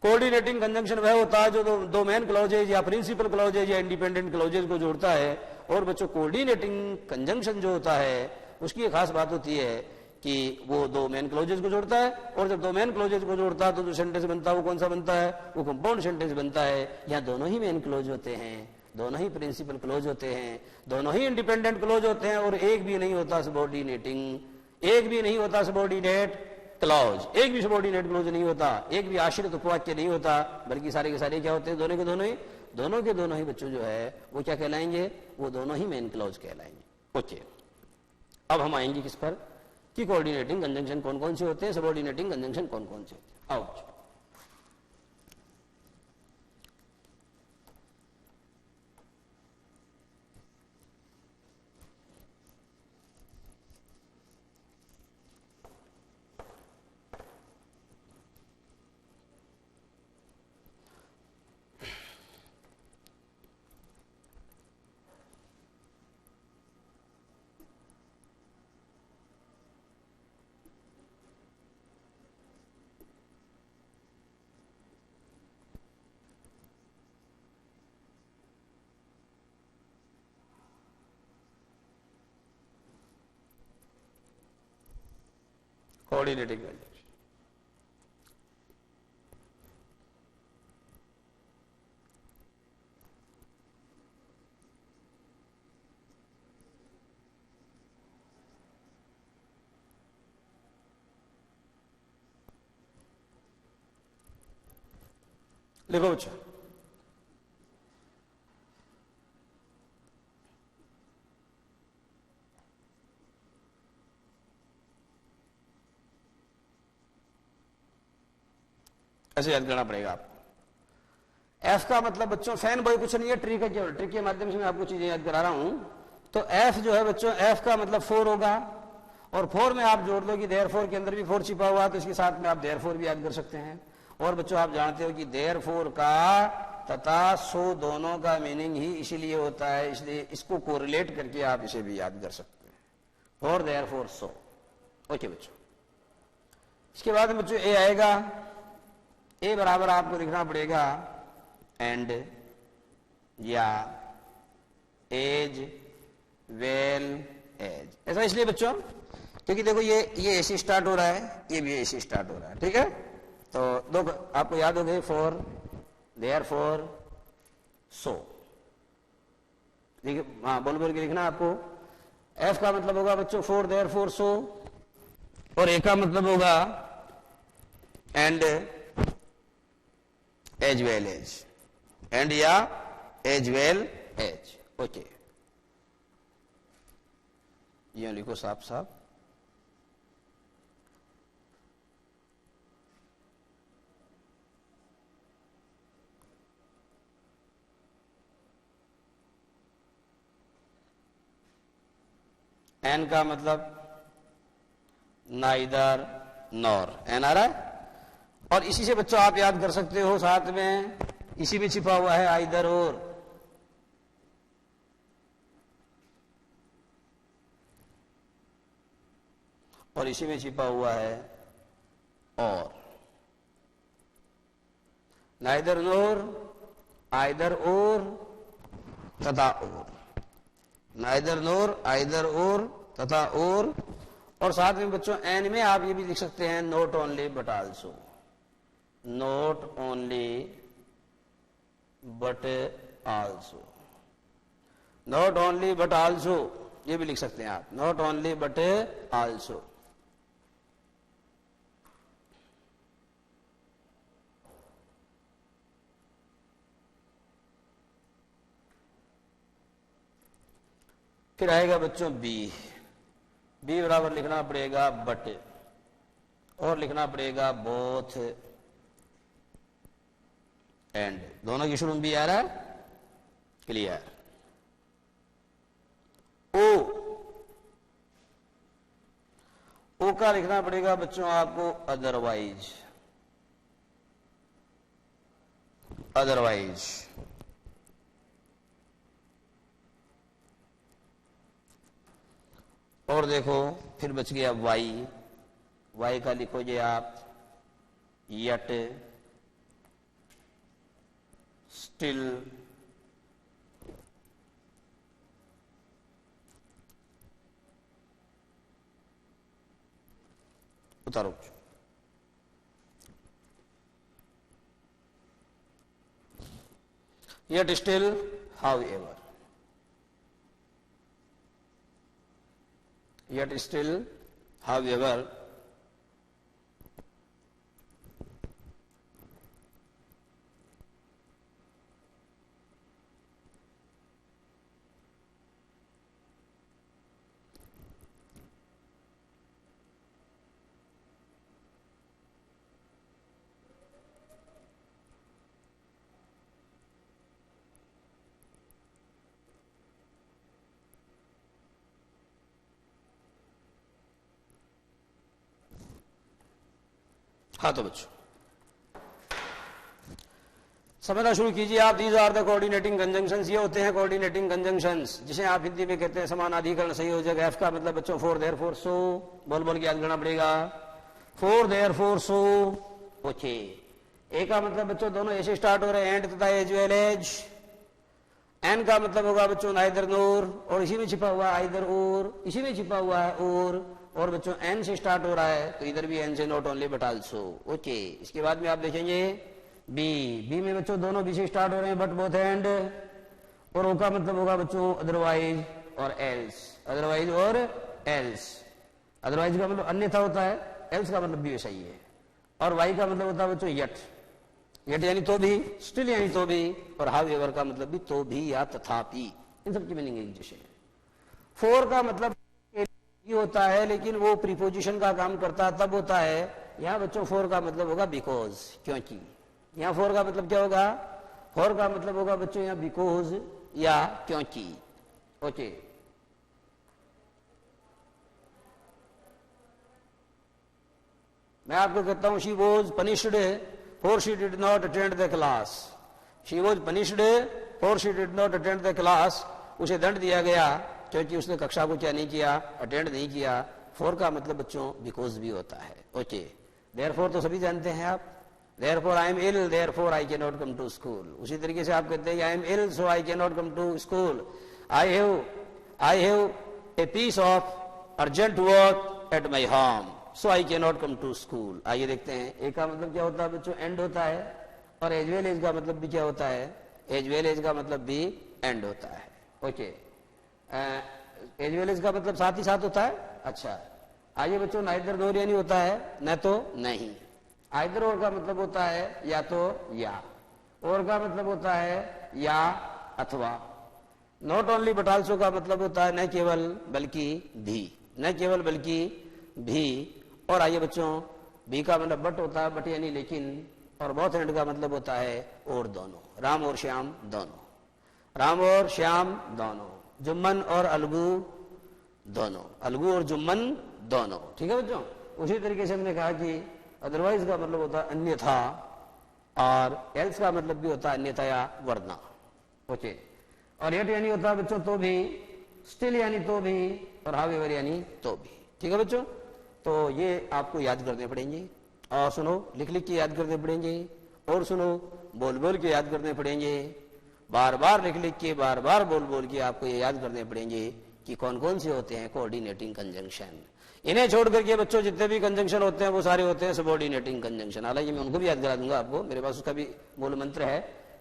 कोऑर्डिनेटिंग कंजंक्शन वह होता है जो दो मेन क्लाउजेज या प्रिंसिपल क्लाउजेज या इंडिपेंडेंट क्लाउजेज को जोड़ता है। और बच्चों कोऑर्डिनेटिंग कंजंक्शन जो होता है उसकी एक खास बात होती है कि वो दो मेन क्लाउजेज को जोड़ता है, और जब दो मेन क्लाउजेज को जोड़ता है तो जो सेंटेंस बनता है वो कौन सा बनता है, वो कंपाउंड सेंटेंस बनता है। यहाँ दोनों ही मेन क्लॉज होते हैं, दोनों ही प्रिंसिपल क्लॉज होते हैं, दोनों ही इंडिपेंडेंट क्लॉज होते हैं, और एक भी नहीं होता सबऑर्डिनेटिंग, एक भी नहीं होता सबऑर्डिनेट क्लॉज, एक भी सबऑर्डिनेट क्लॉज नहीं होता, एक भी आश्रित उपवाक्य नहीं होता, बल्कि सारे के सारे क्या होते हैं, दोनों के दोनों ही बच्चों जो है वो क्या कहलाएंगे, वो दोनों ही मेन क्लॉज कहलाएंगे। ओके, अब हम आएंगे किस पर कि कोऑर्डिनेटिंग कंजंक्शन कौन कौन से होते हैं, सबऑर्डिनेटिंग कंजंक्शन कौन कौन से होते हैं। आओ कोऑर्डिनेटिंग कंजंक्शन, लिखो बच्चा। ऐसे याद करना पड़ेगा आपको। एफ का मतलब बच्चों फैन बॉय कुछ नहीं है, ट्रिक है, केवल ट्रिक के माध्यम से मैं आपको चीजें याद करा रहा हूं। तो एफ जो है बच्चों, एफ का मतलब 4 होगा, और फोर में आप जोड़ दो कि देयर फोर के अंदर भी फोर छिपा हुआ है, तो इसके साथ में आप देयर फोर भी ऐड कर सकते हैं। और बच्चों आप जानते हो कि देयर फोर का तथा सो दोनों का मीनिंग ही इसीलिए होता है, इसलिए इसको कोरिलेट करके आप इसे भी याद कर सकते हैं, for their four so. Okay बच्चों, इसके बाद बच्चों ए आएगा। ए बराबर आपको लिखना पड़ेगा एंड या एज वेल एज। ऐसा इसलिए बच्चों क्योंकि देखो ये ए से स्टार्ट हो रहा है, ये भी ए से स्टार्ट हो रहा है, ठीक है। तो दो आपको याद हो गए, फॉर देयर फॉर सो। देखिए हाँ बोल बोल के लिखना आपको। एफ का मतलब होगा बच्चों फॉर देयर फॉर सो, और ए का मतलब होगा and as well as, and या एज वेल एज। ओके, ये लिखो साफ साफ। एन का मतलब नाइदर नॉर, एन आ रहा है। और इसी से बच्चों आप याद कर सकते हो, साथ में इसी में छिपा हुआ है आइदर और इसी में छिपा हुआ है और। नाइदर नोर, आइदर और तथा और, नाइदर नोर आइदर और तथा और साथ में बच्चों एन में आप ये भी लिख सकते हैं not only but also, not only but also, not only but also, ये भी लिख सकते हैं आप, नॉट ओनली बट आल्सो। फिर आएगा बच्चों बी। बी बराबर लिखना पड़ेगा बट, और लिखना पड़ेगा बोथ एंड, दोनों की शुरू में भी आ रहा है, क्लियर। ओ का लिखना पड़ेगा बच्चों आपको अदरवाइज, अदरवाइज। और देखो फिर बच गया वाई, वाई का लिखोगे आप यट, स्टिल, उतारो, yet still however, yet still however, हाँ तो बच्चों समझना शुरू कीजिए आप। These are the coordinating conjunctions, ये होते हैं कोऑर्डिनेटिंग कंजंक्शंस, जिसे आप हिंदी में कहते हैं समानाधिकरण संयोजक। एफ का मतलब बच्चों फॉर देयर फॉर सो, बोल बोल के याद करना पड़ेगा, for there for so. Okay, A का मतलब बच्चों दोनों ऐसे स्टार्ट हो रहे हैं, एंड तथा एज वेल एज। एन का मतलब होगा बच्चों नाइदर नोर, और इसी में छिपा हुआ आइदर और, इसी में छिपा हुआ है और बच्चों एन से स्टार्ट हो रहा है तो इधर भी एन से not only but also. Okay, इसके बाद में आप देखेंगे बी। बी में बच्चों दोनों बी से स्टार्ट हो रहे हैं बट बोथ एंड, और ओ का मतलब होगा बच्चों अदरवाइज और एल्स, अदरवाइज और एल्स। अदरवाइज का मतलब अन्यथा होता है, एल्स का मतलब भी वैसा ही है। और वाई का मतलब होता है बच्चों यट, यट यानी तो भी, स्टिल यानी तो भी, और हाउएवर का मतलब भी तो भी या तथापि, इन सब की मीनिंग एक जैसे है। फोर का मतलब होता है लेकिन वो प्रीपोजिशन का काम करता है तब होता है। यहां बच्चों फोर का मतलब होगा बिकॉज, क्योंकि। यहां फोर का मतलब क्या होगा, फोर का मतलब होगा बच्चों यहां बिकॉज या क्योंकि। ओके, मैं आपको कहता हूं she was punished for she did not attend the class, she was punished for she did not attend the class, उसे दंड दिया गया क्योंकि उसने कक्षा को क्या नहीं किया, अटेंड नहीं किया। फॉर का मतलब बच्चों बिकॉज भी होता है। ओके, देयरफॉर तो सभी जानते हैं आप, therefore I am ill therefore I can not come to school. उसी तरीके से आप कहते हैं I am ill so I can not come to school, I have a piece of urgent work at my home so I can not come to school. आइए देखते हैं, ए का मतलब क्या होता है बच्चों, एंड होता है, और एज वेल एज का मतलब भी क्या होता है, एज वेल एज का मतलब भी एंड होता है। ओके, एज वेल एज का मतलब साथ ही साथ होता है। अच्छा, आइए बच्चों, नाइदर नोर यानी होता है न तो नहीं, आइदर और का मतलब होता है या तो या, और का मतलब होता है या अथवा, नॉट ओनली बट आल्सो का मतलब होता है न केवल बल्कि भी, न केवल बल्कि भी। और आइए बच्चों, भी का मतलब बट होता है, बट यानी लेकिन, और बोथ एंड का मतलब होता है और दोनों, राम और श्याम दोनों, राम और श्याम दोनों, जुम्मन और अलगू दोनों, अलगू और जुम्मन दोनों। ठीक है बच्चों, उसी तरीके से हमने कहा कि अदरवाइज का मतलब होता है अन्यथा, और एल्स का मतलब भी होता है अन्यथा या वरना। ओके, और येट यानी होता है बच्चों तो भी, स्टिल यानी तो भी, और हावेवर यानी तो भी। ठीक है बच्चों, तो ये आपको याद करने पड़ेंगे, और सुनो लिख लिख के याद करने पड़ेंगे, और सुनो बोल बोल के याद करने पड़ेंगे, बार बार लिख लिख के बार बार बोल बोल के आपको ये याद करने पड़ेंगे कि कौन कौन से होते हैं कोऑर्डिनेटिंग कंजंक्शन। इन्हें छोड़ करके बच्चों जितने भी कंजंक्शन होते हैं वो सारे होते हैं सबऑर्डिनेटिंग कंजंक्शन। हालांकि मैं उनको भी याद करा दूंगा आपको, मेरे पास उसका भी मूल मंत्र है,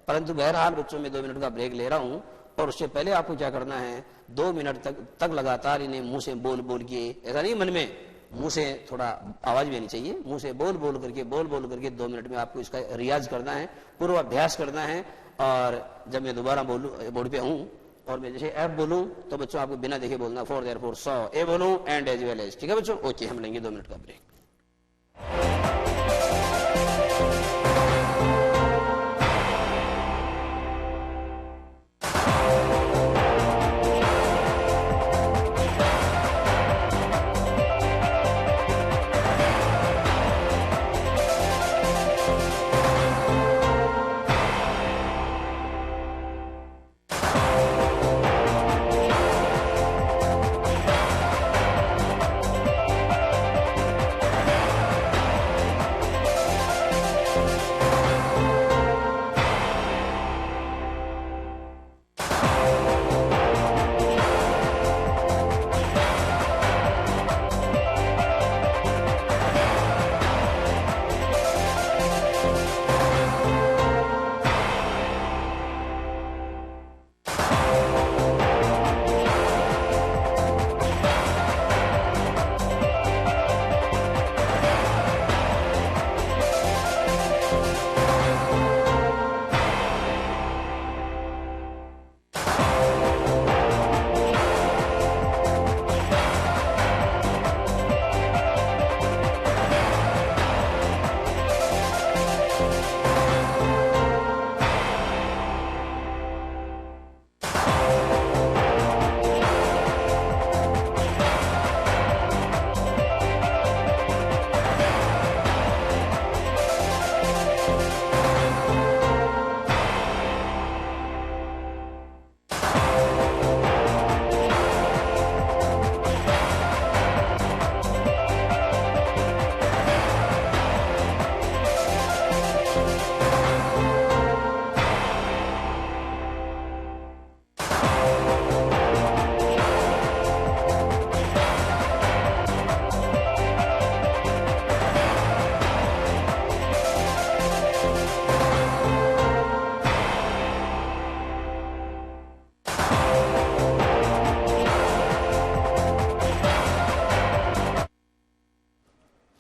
परंतु बहरहाल बच्चों में 2 मिनट का ब्रेक ले रहा हूं, और उससे पहले आपको क्या करना है, 2 मिनट तक लगातार इन्हें मुंह से बोल बोल के, ऐसा नहीं मन में, मुंह से थोड़ा आवाज भी आनी चाहिए, मुंह से बोल बोल करके 2 मिनट में आपको इसका रियाज करना है, पूर्वाभ्यास करना है। और जब मैं दोबारा बोर्ड पे हूं और मैं जैसे एफ बोलूं तो बच्चों आपको बिना देखे बोलना, फॉर देयरफॉर सो, ए बोलूं एंड एज वेल एज। ठीक है बच्चों, ओके, हम लेंगे 2 मिनट का ब्रेक।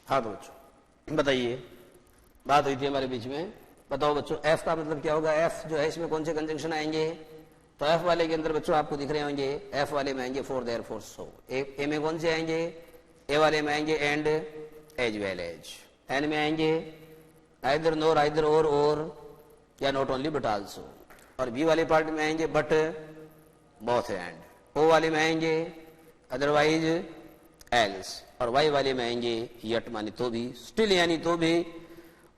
हाँ तो बच्चों बताइए, बात हुई थी हमारे बीच में, बताओ बच्चों एफ का मतलब क्या होगा। एफ जो है इसमें कौन से कंजंक्शन आएंगे, तो एफ वाले के अंदर बच्चों आपको दिख रहे होंगे, एफ वाले में आएंगे फॉर देयरफॉर सो, ए में कौन से आएंगे, ए वाले में आएंगे एंड एज वेल एज, एन में आएंगे आइदर नोर आइदर और या नॉट ओनली बट आल्सो, और बी वाले पार्ट में आएंगे बट बोथ एंड, ओ वाले में आएंगे अदरवाइज एल्स, और वाई वाले में आएंगे यट माने तो भी, स्टिल यानी तो भी,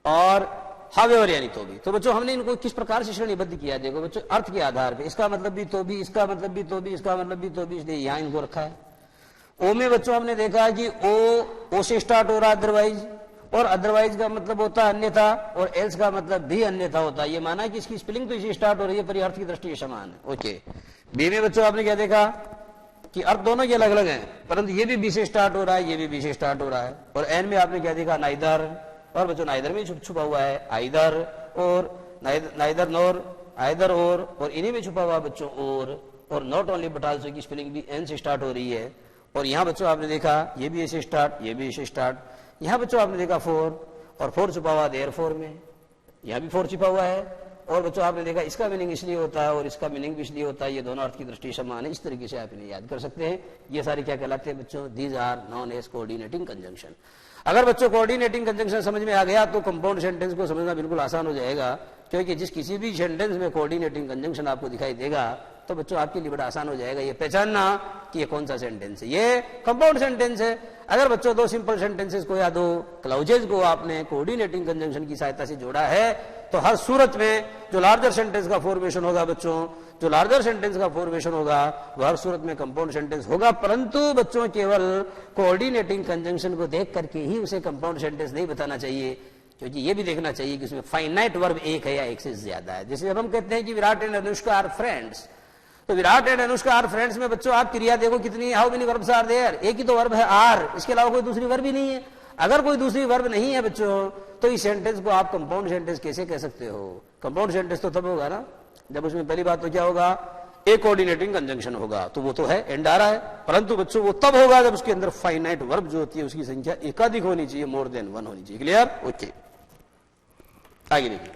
और हावेवर यानी तो भी। तो बच्चों हमने इनको किस प्रकार से श्रेणीबद्ध किया, देखो बच्चों अर्थ के आधार पे, इसका मतलब भी तो भी, इसका मतलब भी तो भी, इसका मतलब भी तो भी, इसलिए यहां इनको रखा है। ओ में बच्चों हमने देखा कि ओ से स्टार्ट हो रहा है अदरवाइज, और अदरवाइज का मतलब होता है अन्यथा, और एल्स का मतलब भी अन्यथा होता है। ये माना कि इसकी स्पेलिंग तो इसी स्टार्ट हो रही है पर अर्थ की दृष्टि से समान है। ओके, बी में बच्चों आपने क्या देखा कि अर्थ दोनों के अलग अलग हैं, परंतु ये भी बी से स्टार्ट हो रहा है, ये भी बी से स्टार्ट हो रहा है। और एन में आपने क्या देखा, नाइदर, और बच्चों नाइदर में छुपा हुआ है आइदर, और नाइदर नोर, आइदर और इन्हीं में छुपा हुआ बच्चों और नॉट ओनली बट आल्सो की स्पेलिंग भी एन से स्टार्ट हो रही है। और यहाँ बच्चों आपने देखा ये भी ऐसे स्टार्ट, ये भी ऐसे स्टार्ट। यहाँ बच्चों आपने देखा फोर, और फोर छुपा हुआ देयर फोर में, यहाँ भी फोर छुपा हुआ है। और बच्चों आपने देखा इसका मीनिंग इसलिए होता है और इसका मीनिंग भी इसलिए होता है, ये दोनों अर्थ की दृष्टि समान है। इस तरीके से आप इन्हें याद कर सकते हैं। ये सारे क्या कहलाते हैं बच्चों, these are known as coordinating conjunction. अगर बच्चों कोऑर्डिनेटिंग कंजंक्शन समझ में आ गया तो कंपाउंड सेंटेंस को समझना बिल्कुल आसान हो जाएगा, क्योंकि जिस किसी भी सेंटेंस में कोऑर्डिनेटिंग कंजंक्शन आपको दिखाई देगा तो बच्चों आपके लिए बड़ा आसान हो जाएगा ये पहचानना कि ये कौन सा सेंटेंस है, ये कंपाउंड सेंटेंस है। अगर बच्चों दो सिंपल सेंटेंसेस को या दो क्लाउजेज को आपने कोऑर्डिनेटिंग कंजंक्शन की सहायता से जोड़ा है तो हर सूरत में जो लार्जर सेंटेंस का फॉर्मेशन होगा बच्चों, जो लार्जर सेंटेंस का फॉर्मेशन होगा वह हर सूरत में कंपाउंड सेंटेंस होगा। परंतु बच्चों केवल कोऑर्डिनेटिंग कंजंक्शन को देख करके ही उसे कंपाउंड सेंटेंस नहीं बताना चाहिए, क्योंकि ये भी देखना चाहिए कि उसमें फाइनाइट वर्ब एक है या एक से ज्यादा है। जैसे जब हम कहते हैं कि Virat and Anushka are friends, तो Virat and Anushka are friends में बच्चों आप क्रिया देखो कितनी, how many verbs are there, एक ही तो वर्ब है आर, इसके अलावा कोई दूसरी वर्ब ही नहीं है। अगर कोई दूसरी वर्ब नहीं है बच्चों तो इस सेंटेंस को आप कंपाउंड सेंटेंस कैसे कह सकते हो। कंपाउंड सेंटेंस तो तब होगा ना जब उसमें पहली बात तो क्या होगा, एक कोऑर्डिनेटिंग कंजंक्शन होगा, तो वो तो है एंड आ रहा है, परंतु बच्चों वो तब होगा जब उसके अंदर फाइनाइट वर्ब जो होती है उसकी संख्या एकाधिक होनी चाहिए, मोर देन वन होनी चाहिए। क्लियर? ओके, आगे देखिए।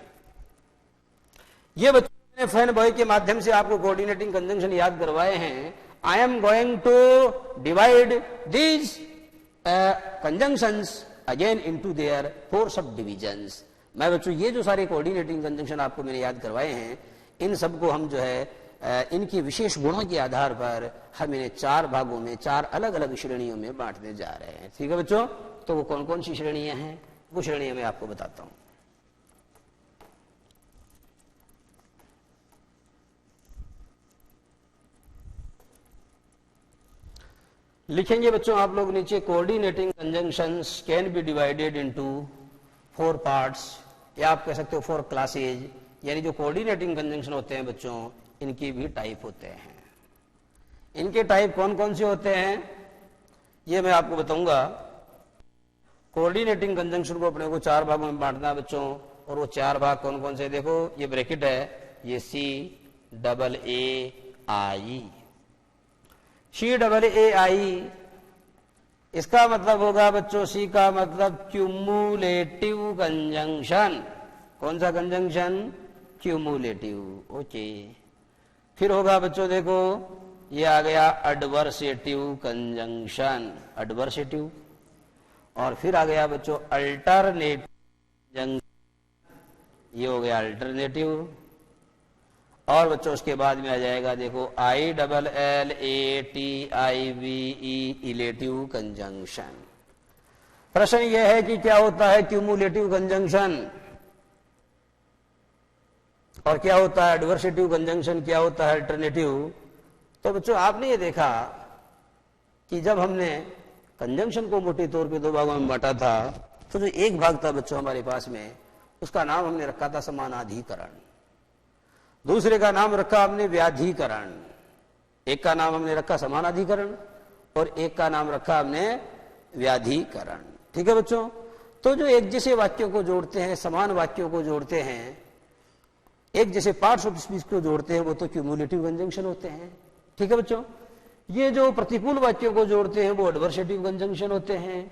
ये बच्चों ने फैन बॉय के माध्यम से आपको कोऑर्डिनेटिंग कंजंक्शन याद करवाए हैं। I am going to divide these conjunctions again into their four subdivisions. मैं बच्चों ये जो सारे कोऑर्डिनेटिंग कंजंक्शन आपको मैंने याद करवाए हैं इन सबको हम जो है इनकी विशेष गुणों के आधार पर हम इन्हें चार भागों में, चार अलग अलग श्रेणियों में बांटने जा रहे हैं। ठीक है बच्चों, तो वो कौन कौन सी श्रेणियां हैं वो श्रेणियां मैं आपको बताता हूं। लिखेंगे बच्चों आप लोग नीचे, coordinating conjunctions can be divided into four parts, या आप कह सकते हो फोर क्लासेज। यानी जो कोऑर्डिनेटिंग कंजंक्शन होते हैं बच्चों इनकी भी टाइप होते हैं। इनके टाइप कौन कौन से होते हैं ये मैं आपको बताऊंगा। कोऑर्डिनेटिंग कंजंक्शन को अपने को चार भागों में बांटना है बच्चों, और वो चार भाग कौन कौन से, देखो ये ब्रैकेट है, ये C double A I, C double A आई, इसका मतलब होगा बच्चों, सी का मतलब क्यूमुलेटिव कंजंक्शन। कौन सा कंजंक्शन? क्यूमुलेटिव। ओके, फिर होगा बच्चों देखो ये आ गया एडवर्सेटिव कंजंक्शन, एडवर्सेटिव। और फिर आ गया बच्चों अल्टरनेटिव कंजंक्शन, ये हो गया अल्टरनेटिव। और बच्चों उसके बाद में आ जाएगा देखो I double L A T I V E, illative conjunction. प्रश्न यह है कि क्या होता है क्यूमुलेटिव कंजंक्शन और क्या होता है एडवर्सेटिव कंजंक्शन, क्या होता है अल्टरनेटिव। तो बच्चों आपने ये देखा कि जब हमने कंजंक्शन को मोटे तौर पे दो भागों में बांटा था तो जो एक भाग था बच्चों हमारे पास में उसका नाम हमने रखा था समानाधिकरण, दूसरे का नाम रखा हमने व्याधिकरण। एक का नाम हमने रखा समानाधिकरण और एक का नाम रखा हमने व्याधिकरण। ठीक है बच्चों, तो जो एक जैसे वाक्यों को जोड़ते हैं, समान वाक्यों को जोड़ते हैं, एक जैसे पार्ट्स ऑफ स्पीच को जोड़ते हैं, वो तो क्यूमुलेटिव कंजंक्शन होते हैं। ठीक है बच्चों, ये जो प्रतिकूल वाक्यों को जोड़ते हैं वो एडवर्सेटिव कंजंक्शन होते हैं।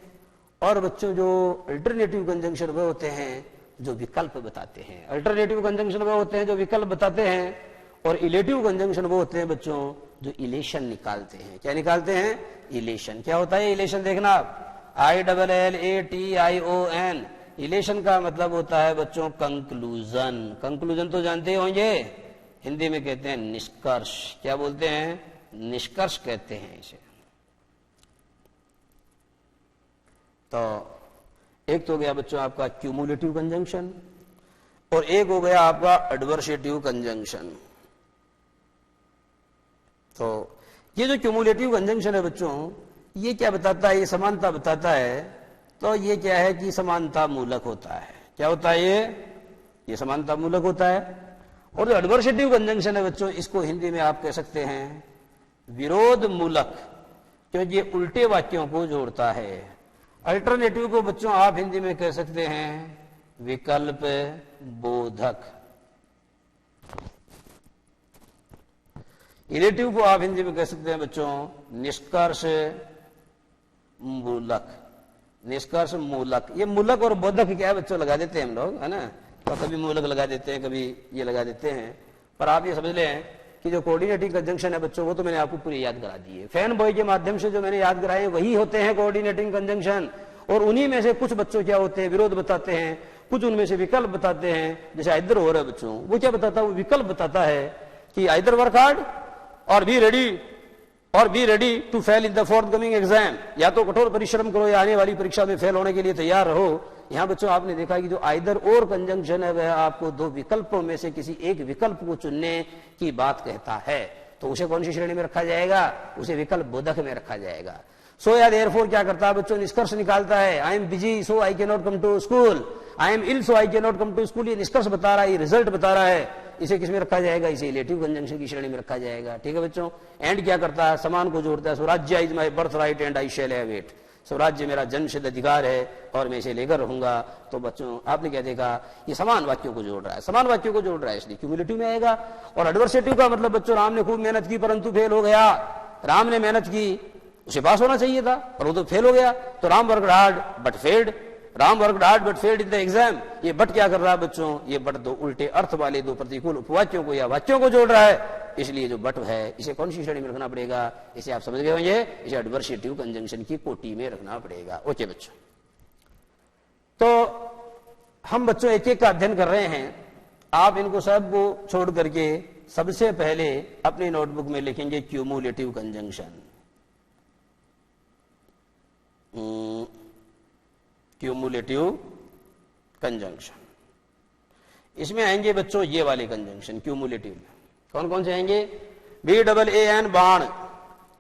और बच्चों जो अल्टरनेटिव कंजंक्शन वो होते हैं जो विकल्प बताते हैं। अल्टरनेटिव कंजंक्शन वो होते हैं जो विकल्प बताते हैं, और इलेटिव कंजंक्शन वो होते हैं बच्चों जो इलेशन निकालते हैं। क्या निकालते हैं? इलेशन। क्या होता है इलेशन? देखना आप, I double L A T I O N, illation का मतलब होता है बच्चों कंक्लूजन। कंक्लूजन तो जानते होंगे, हिंदी में कहते हैं निष्कर्ष। क्या बोलते हैं? निष्कर्ष कहते हैं इसे। तो एक तो गया बच्चों आपका क्यूमुलेटिव कंजंक्शन और एक हो गया आपका एडवर्सेटिव कंजंक्शन। तो ये जो क्यूमुलेटिव कंजंक्शन है बच्चों, ये क्या बताता है, ये समानता बताता है। तो ये क्या है कि समानता मूलक होता है। क्या होता है ये समानता मूलक होता है। और जो एडवर्सेटिव कंजंक्शन है बच्चों, इसको हिंदी में आप कह सकते हैं विरोध मूलक, क्योंकि ये उल्टे वाक्यों को जोड़ता है। अल्टरनेटिव को बच्चों आप हिंदी में कह सकते हैं विकल्प बोधक। इलेटिव को आप हिंदी में कह सकते हैं बच्चों निष्कर्ष मूलक। निष्कर्ष मूलक, ये मूलक और बोधक क्या है बच्चों लगा देते हैं हम लोग, है ना। तो कभी मूलक लगा देते हैं, कभी ये लगा देते हैं। पर आप ये समझ लें कि जो कोऑर्डिनेटिंग कंजंक्शन है बच्चों, वो तो मैंने आपको पूरी याद करा दी है। फैन बॉय के माध्यम से जो मैंने याद कराए वही होते हैं कोऑर्डिनेटिंग कंजंक्शन। और उन्हीं में से कुछ बच्चों क्या होते हैं विरोध बताते हैं, कुछ उनमें से विकल्प बताते हैं। जैसे आइदर हो रहा है बच्चों, वो क्या बताता है, वो विकल्प बताता है कि either work hard or be ready to fail in the forthcoming exam. या तो कठोर परिश्रम करो या आने वाली परीक्षा में फेल होने के लिए तैयार रहो। यहां बच्चों आपने देखा कि जो आइदर और कंजंक्शन है वह आपको दो विकल्पों में से किसी एक विकल्प को चुनने की बात कहता है। तो उसे कौन सी श्रेणी में रखा जाएगा, उसे विकल्प बोधक में रखा जाएगा। सो या देयरफॉर क्या करता है बच्चों, निष्कर्ष निकालता है। I am busy so I can not come to school, I am ill so I can not come to school. ये निष्कर्ष बता रहा है, ये रिजल्ट बता रहा है। इसे किस में रखा जाएगा, इसे इलेटिव कंजंक्शन की श्रेणी में रखा जाएगा। ठीक है बच्चों। एंड क्या करता है, समान को जोड़ता है। स्वराज्य is my birth right and I shall have it. स्वराज्य मेरा जन्मसिद्ध अधिकार है और मैं इसे लेकर रहूंगा। तो बच्चों आपने क्या देखा, ये समान वाक्यों को जोड़ रहा है, समान वाक्यों को जोड़ रहा है, इसलिए क्यूमुलेटिव में आएगा। और एडवर्सेटिव का मतलब बच्चों राम ने खूब मेहनत की परंतु फेल हो गया। राम ने मेहनत की, उसे पास होना चाहिए था और वो तो फेल हो गया। तो Ram worked hard but failed, Ram worked hard but failed in the exam. ये बट क्या कर रहा है बच्चों, ये बट दो उल्टे अर्थ वाले दो प्रतिकूल उपवाक्यों को या वाक्यों को जोड़ रहा है। इसलिए जो बट है इसे कौन सी श्रेणी में रखना पड़ेगा, इसे आप समझ गए होंगे, इसे एडवर्सेटिव कंजंक्शन की कोटि में रखना पड़ेगा। ओके बच्चों, तो हम बच्चों एक एक का अध्ययन कर रहे हैं। आप इनको सब को छोड़ करके सबसे पहले अपनी नोटबुक में लिखेंगे क्यूमुलेटिव कंजंक्शन। क्यूमुलेटिव कंजंक्शन, इसमें आएंगे बच्चों ये वाले कंजंक्शन क्यूमुलेटिव में। कौन कौन से आएंगे, BAAN बाण।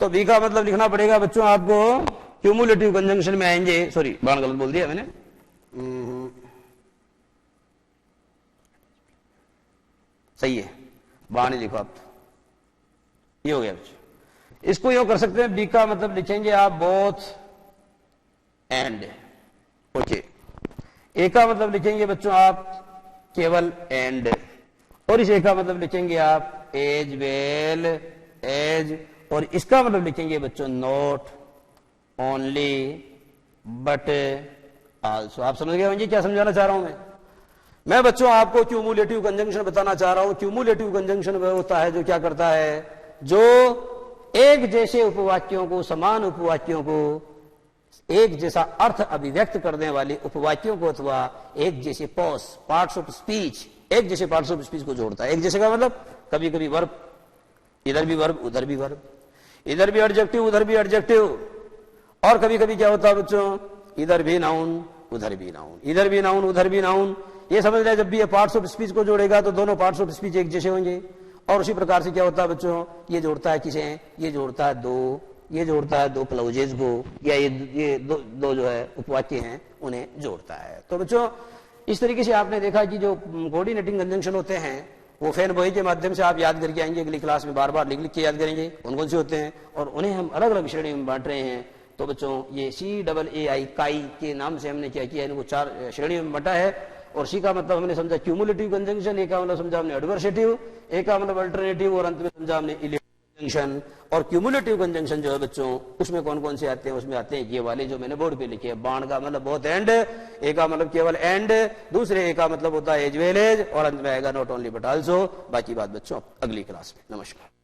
तो बी का मतलब लिखना पड़ेगा बच्चों आपको क्यूमुलेटिव कंजंक्शन में आएंगे। सॉरी बाण गलत बोल दिया मैंने, सही है, बाण लिखो आप। ये हो गया बच्चों। इसको यो कर सकते हैं, बी का मतलब लिखेंगे आप बोथ एंड। ओके, ए का मतलब लिखेंगे बच्चों आप केवल एंड। और इस ए का मतलब लिखेंगे आप एज वेल एज। और इसका मतलब लिखेंगे बच्चों नॉट ओनली बट आल्सो। आप समझ गए होंगे क्या समझाना चाह रहा हूं मैं बच्चों आपको क्यूमुलेटिव कंजंक्शन बताना चाह रहा हूं। क्यूमुलेटिव कंजंक्शन वह होता है जो क्या करता है, जो एक जैसे उपवाक्यों को, समान उपवाक्यों को, एक जैसा अर्थ अभिव्यक्त करने वाले उपवाक्यों को अथवा एक जैसे पार्ट्स ऑफ स्पीच, एक जैसे पार्ट्स ऑफ स्पीच को जोड़ता है। एक जैसे का मतलब कभी कभी वर्ब, इधर भी वर्ब उधर भी वर्ब, इधर भी एडजेक्टिव उधर भी एडजेक्टिव। और कभी कभी क्या होता है बच्चों, इधर भी नाउन उधर भी नाउन, इधर भी नाउन उधर भी नाउन। ये समझ रहे जब भी ये पार्ट्स ऑफ स्पीच को जोड़ेगा तो दोनों पार्ट्स ऑफ स्पीच एक जैसे होंगे। और उसी प्रकार से क्या होता है बच्चों, ये जोड़ता है किसे, ये जोड़ता है दो, ये जोड़ता है दो क्लाउजेज को, या ये दो जो है उपवाक्य हैं उन्हें जोड़ता है। तो बच्चों इस तरीके से आपने देखा कि जो कोऑर्डिनेटिंग कंजंक्शन होते हैं वो फैन बॉय के माध्यम से आप याद करके आएंगे। अगली क्लास में बार बार लिख लिख के याद करेंगे कौन कौन से होते हैं, और उन्हें हम अलग अलग श्रेणी में बांट रहे हैं। तो बच्चों ये CAAI काई के नाम से हमने क्या किया, इनको 4 श्रेणियों में बांटा है। और सी का मतलब हमने समझा क्यूमुलेटिव कंजंक्शन, ए का मतलब समझा हमने एडवर्सेटिव, ए का मतलब अल्टरनेटिव, और अंत में समझा हमने इलेटिव कंजंक्शन। और क्यूमुलेटिव कंजंक्शन जो है बच्चों उसमें कौन कौन से आते हैं, उसमें आते हैं ये वाले जो मैंने बोर्ड पे लिखे हैं। बाण का मतलब बोथ एंड, ए का मतलब केवल एंड, दूसरे ए का मतलब होता है एज वेल एज, और अंत में आएगा नॉट ओनली बट आल्सो। बाकी बात बच्चों अगली क्लास में। नमस्कार।